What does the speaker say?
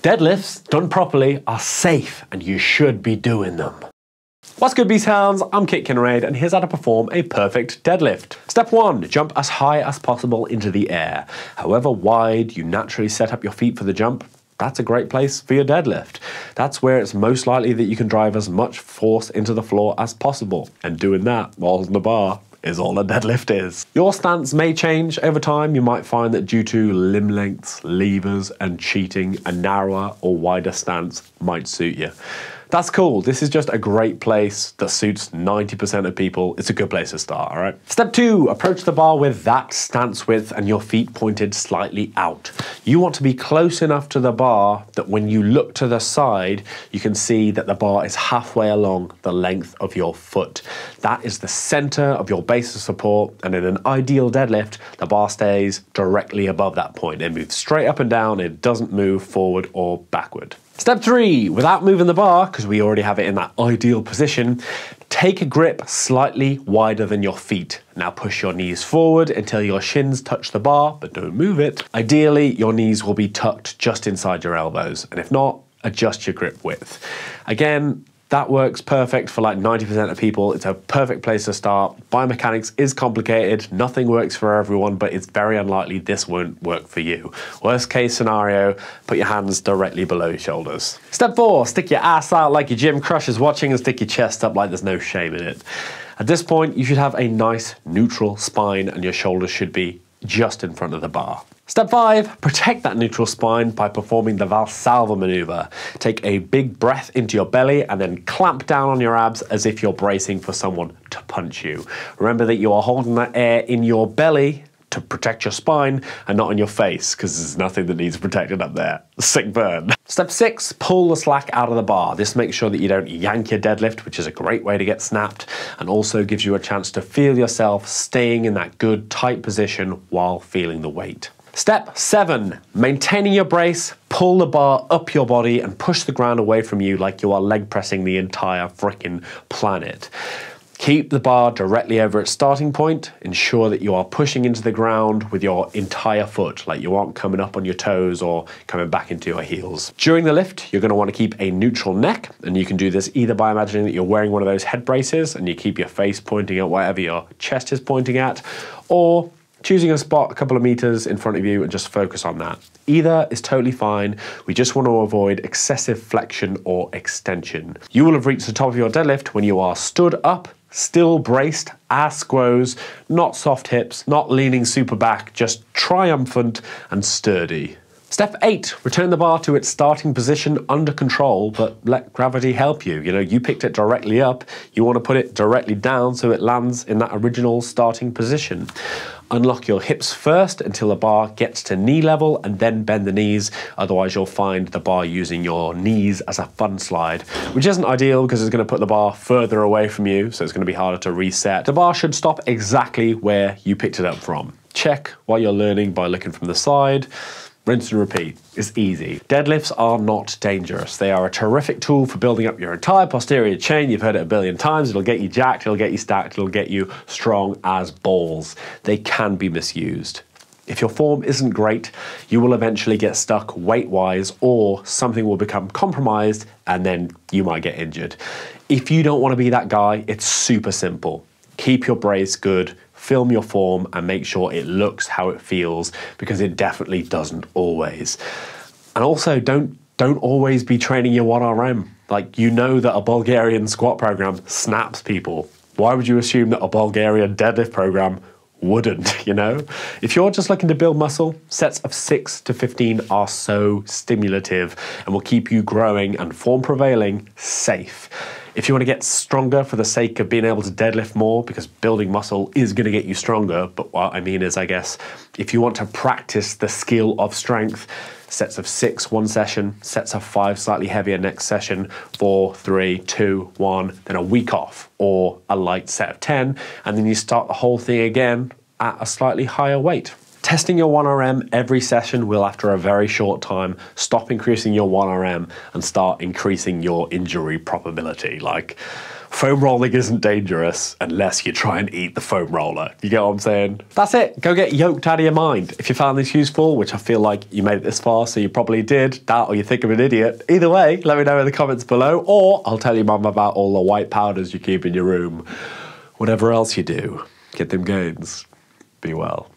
Deadlifts, done properly, are safe and you should be doing them. What's good, Beast Hounds? I'm Kit Kinraid and here's how to perform a perfect deadlift. Step 1, jump as high as possible into the air. However wide you naturally set up your feet for the jump, that's a great place for your deadlift. That's where it's most likely that you can drive as much force into the floor as possible. And doing that while holding the bar is all a deadlift is. Your stance may change over time. You might find that due to limb lengths, levers, and cheating, a narrower or wider stance might suit you. That's cool. This is just a great place that suits 90% of people. It's a good place to start, all right? Step 2, approach the bar with that stance width and your feet pointed slightly out. You want to be close enough to the bar that when you look to the side, you can see that the bar is halfway along the length of your foot. That is the center of your base of support, and in an ideal deadlift, the bar stays directly above that point. It moves straight up and down. It doesn't move forward or backward. Step 3, without moving the bar, because we already have it in that ideal position, take a grip slightly wider than your feet. Now push your knees forward until your shins touch the bar, but don't move it. Ideally, your knees will be tucked just inside your elbows, and if not, adjust your grip width. Again, that works perfect for like 90% of people. It's a perfect place to start. Biomechanics is complicated. Nothing works for everyone, but it's very unlikely this won't work for you. Worst case scenario, put your hands directly below your shoulders. Step 4, stick your ass out like your gym crush is watching and stick your chest up like there's no shame in it. At this point, you should have a nice neutral spine and your shoulders should be just in front of the bar. Step 5, protect that neutral spine by performing the Val Salva maneuver. Take a big breath into your belly and then clamp down on your abs as if you're bracing for someone to punch you. Remember that you are holding that air in your belly to protect your spine and not on your face, because there's nothing that needs protected up there. Sick burn. Step 6, pull the slack out of the bar. This makes sure that you don't yank your deadlift, which is a great way to get snapped, and also gives you a chance to feel yourself staying in that good tight position while feeling the weight. Step 7, maintaining your brace, pull the bar up your body and push the ground away from you like you are leg pressing the entire frickin' planet. Keep the bar directly over its starting point. Ensure that you are pushing into the ground with your entire foot, like you aren't coming up on your toes or coming back into your heels. During the lift, you're going to want to keep a neutral neck, and you can do this either by imagining that you're wearing one of those head braces and you keep your face pointing at wherever your chest is pointing at, or choosing a spot a couple of meters in front of you and just focus on that. Either is totally fine. We just want to avoid excessive flexion or extension. You will have reached the top of your deadlift when you are stood up, still braced, ass squoze, not soft hips, not leaning super back, just triumphant and sturdy. Step 8, return the bar to its starting position under control, but let gravity help you. You know, you picked it directly up, you want to put it directly down so it lands in that original starting position. Unlock your hips first until the bar gets to knee level and then bend the knees. Otherwise, you'll find the bar using your knees as a fun slide, which isn't ideal because it's going to put the bar further away from you, so it's going to be harder to reset. The bar should stop exactly where you picked it up from. Check while you're learning by looking from the side. Rinse and repeat. It's easy. Deadlifts are not dangerous. They are a terrific tool for building up your entire posterior chain. You've heard it a billion times. It'll get you jacked, it'll get you stacked, it'll get you strong as balls. They can be misused. If your form isn't great, you will eventually get stuck weight-wise, or something will become compromised and then you might get injured. If you don't want to be that guy, it's super simple. Keep your brace good, film your form, and make sure it looks how it feels, because it definitely doesn't always. And also, don't always be training your 1RM. Like, you know that a Bulgarian squat program snaps people. Why would you assume that a Bulgarian deadlift program wouldn't, you know? If you're just looking to build muscle, sets of 6 to 15 are so stimulative and will keep you growing and form prevailing safe. If you want to get stronger for the sake of being able to deadlift more, because building muscle is going to get you stronger, but what I mean is, I guess, if you want to practice the skill of strength, sets of 6 one session, sets of 5 slightly heavier next session, 4, 3, 2, 1, then a week off, or a light set of 10, and then you start the whole thing again at a slightly higher weight. Testing your 1RM every session will, after a very short time, stop increasing your 1RM and start increasing your injury probability. Like, foam rolling isn't dangerous unless you try and eat the foam roller. You get what I'm saying? That's it. Go get yoked out of your mind. If you found this useful, which I feel like you made it this far, so you probably did, that or you think I'm an idiot. Either way, let me know in the comments below, or I'll tell your mum about all the white powders you keep in your room. Whatever else you do, get them gains. Be well.